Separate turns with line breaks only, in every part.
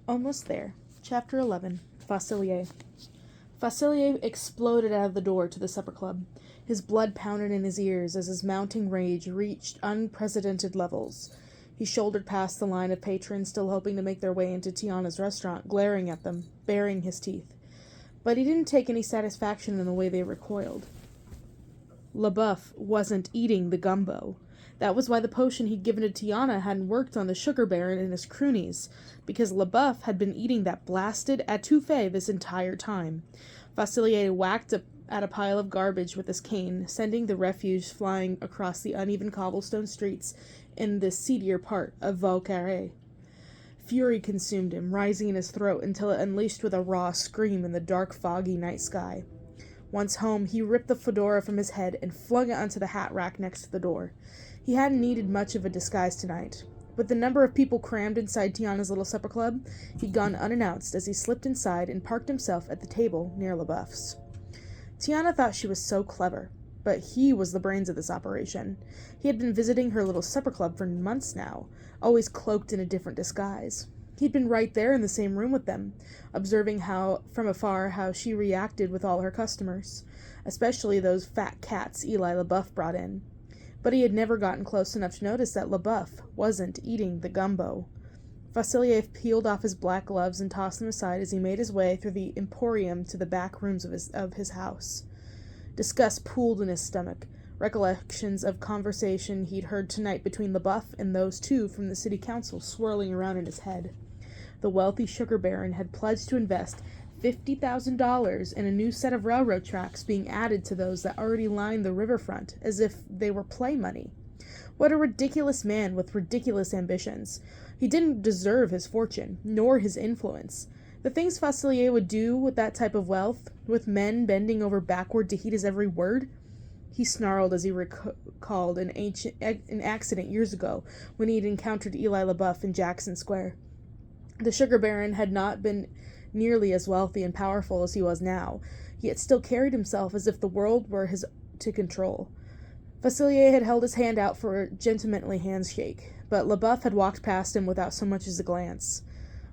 Almost there. Chapter 11. Facilier. Facilier exploded out of the door to the supper club. His blood pounded in his ears as his mounting rage reached unprecedented levels. He shouldered past the line of patrons still hoping to make their way into Tiana's restaurant, glaring at them, baring his teeth. But he didn't take any satisfaction in the way they recoiled. LaBeouf wasn't eating the gumbo. That was why the potion he'd given to Tiana hadn't worked on the sugar baron and his croonies, because LaBeouf had been eating that blasted étouffée this entire time. Facilier whacked at a pile of garbage with his cane, sending the refuse flying across the uneven cobblestone streets in the seedier part of Vaucarré. Fury consumed him, rising in his throat until it unleashed with a raw scream in the dark, foggy night sky. Once home, he ripped the fedora from his head and flung it onto the hat rack next to the door. He hadn't needed much of a disguise tonight. With the number of people crammed inside Tiana's little supper club, he'd gone unannounced as he slipped inside and parked himself at the table near LaBeouf's. Tiana thought she was so clever, but he was the brains of this operation. He had been visiting her little supper club for months now, always cloaked in a different disguise. He'd been right there in the same room with them, observing from afar how she reacted with all her customers, especially those fat cats Eli LaBeouf brought in. But he had never gotten close enough to notice that LaBeouf wasn't eating the gumbo. Facilier peeled off his black gloves and tossed them aside as he made his way through the emporium to the back rooms of his house. Disgust pooled in his stomach, recollections of conversation he'd heard tonight between LaBeouf and those two from the city council swirling around in his head. The wealthy sugar baron had pledged to invest $50,000 in a new set of railroad tracks being added to those that already lined the riverfront, as if they were play money. What a ridiculous man with ridiculous ambitions. He didn't deserve his fortune, nor his influence. The things Facilier would do with that type of wealth, with men bending over backward to heed his every word. He snarled as he recalled an accident years ago when he had encountered Eli LaBeouf in Jackson Square. The sugar baron had not been nearly as wealthy and powerful as he was now, yet still carried himself as if the world were his to control. Facilier had held his hand out for a gentlemanly handshake, but LaBeouf had walked past him without so much as a glance,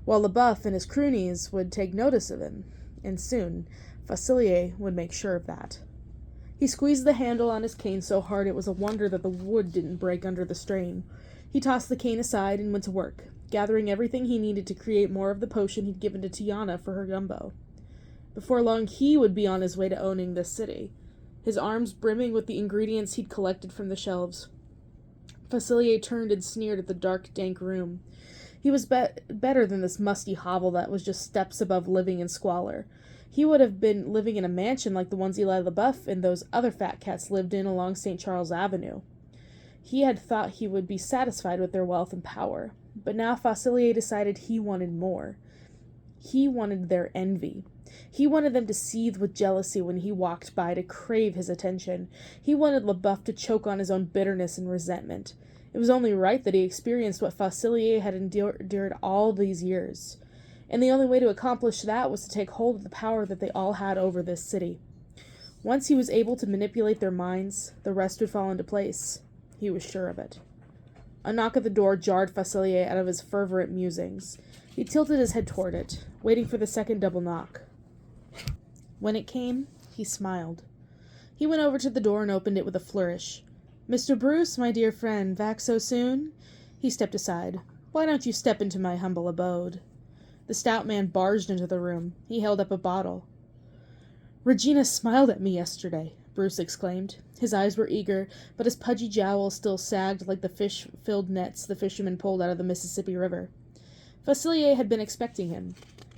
while LaBeouf and his croonies would take notice of him, and soon Facilier would make sure of that. He squeezed the handle on his cane so hard it was a wonder that the wood didn't break under the strain. He tossed the cane aside and went to work, gathering everything he needed to create more of the potion he'd given to Tiana for her gumbo. Before long, he would be on his way to owning this city, his arms brimming with the ingredients he'd collected from the shelves. Facilier turned and sneered at the dark, dank room. He was better than this musty hovel that was just steps above living in squalor. He would have been living in a mansion like the ones Eli LaBeouf and those other fat cats lived in along St. Charles Avenue. He had thought he would be satisfied with their wealth and power, but now Facilier decided he wanted more. He wanted their envy. He wanted them to seethe with jealousy when he walked by, to crave his attention. He wanted LaBeouf to choke on his own bitterness and resentment. It was only right that he experienced what Facilier had endured all these years. And the only way to accomplish that was to take hold of the power that they all had over this city. Once he was able to manipulate their minds, the rest would fall into place. He was sure of it. A knock at the door jarred Facilier out of his fervent musings. He tilted his head toward it, waiting for the second double knock. When it came, he smiled. He went over to the door and opened it with a flourish. "Mr. Bruce, my dear friend, back so soon?" He stepped aside. "Why don't you step into my humble abode?" The stout man barged into the room. He held up a bottle. "Regina smiled at me yesterday," Bruce exclaimed. His eyes were eager, but his pudgy jowls still sagged like the fish-filled nets the fishermen pulled out of the Mississippi River. Facilier had been expecting him.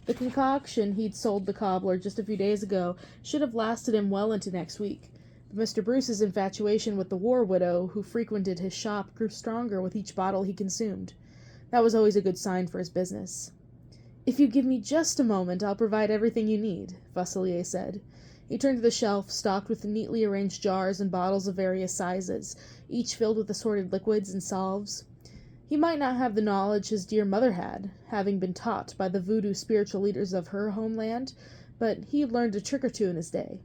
The concoction he'd sold the cobbler just a few days ago should have lasted him well into next week. But Mr. Bruce's infatuation with the war widow who frequented his shop grew stronger with each bottle he consumed. That was always a good sign for his business. "If you give me just a moment, I'll provide everything you need," Facilier said. He turned to the shelf, stocked with neatly arranged jars and bottles of various sizes, each filled with assorted liquids and salves. He might not have the knowledge his dear mother had, having been taught by the voodoo spiritual leaders of her homeland, but he had learned a trick or two in his day.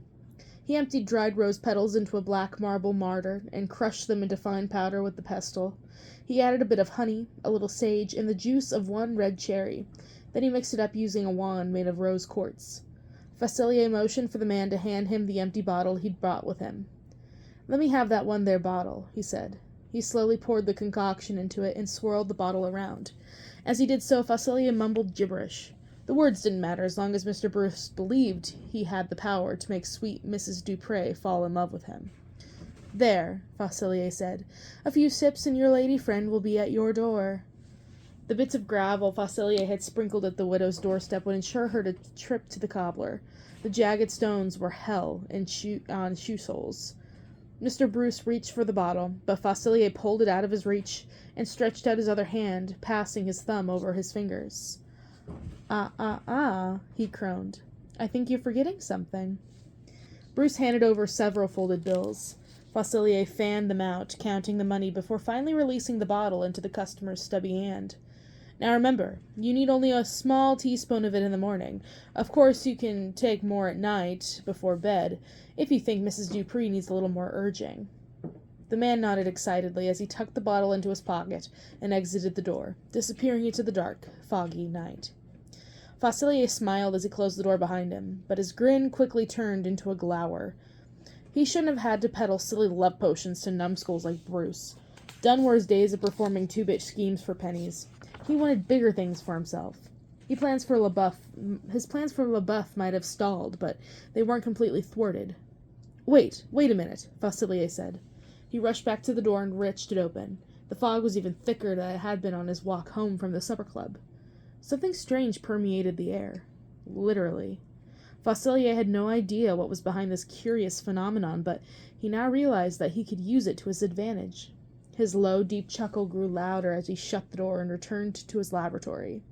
He emptied dried rose petals into a black marble mortar and crushed them into fine powder with the pestle. He added a bit of honey, a little sage, and the juice of one red cherry. Then he mixed it up using a wand made of rose quartz. Facilier motioned for the man to hand him the empty bottle he'd brought with him. "Let me have that one there bottle," he said. He slowly poured the concoction into it and swirled the bottle around. As he did so, Facilier mumbled gibberish. The words didn't matter as long as Mr. Bruce believed he had the power to make sweet Mrs. Dupre fall in love with him. "There," Facilier said. "A few sips and your lady friend will be at your door." The bits of gravel Facilier had sprinkled at the widow's doorstep would ensure her to trip to the cobbler. The jagged stones were hell on shoe soles. Mr. Bruce reached for the bottle, but Facilier pulled it out of his reach and stretched out his other hand, passing his thumb over his fingers. Ah, he crooned. "I think you're forgetting something." Bruce handed over several folded bills. Facilier fanned them out, counting the money before finally releasing the bottle into the customer's stubby hand. "Now remember, you need only a small teaspoon of it in the morning. Of course, you can take more at night, before bed, if you think Mrs. Dupree needs a little more urging." The man nodded excitedly as he tucked the bottle into his pocket and exited the door, disappearing into the dark, foggy night. Facilier smiled as he closed the door behind him, but his grin quickly turned into a glower. He shouldn't have had to peddle silly love potions to numbskulls like Bruce. Done were his days of performing two-bit schemes for pennies. He wanted bigger things for himself. His plans for LaBeouf might have stalled, but they weren't completely thwarted. Wait a minute," Facilier said. He rushed back to the door and wrenched it open. The fog was even thicker than it had been on his walk home from the supper club. Something strange permeated the air. Literally. Facilier had no idea what was behind this curious phenomenon, but he now realized that he could use it to his advantage. His low, deep chuckle grew louder as he shut the door and returned to his laboratory.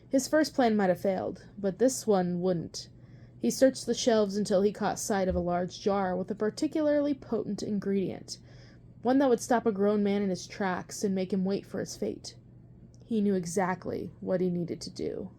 His first plan might have failed, but this one wouldn't. He searched the shelves until he caught sight of a large jar with a particularly potent ingredient, one that would stop a grown man in his tracks and make him wait for his fate. He knew exactly what he needed to do.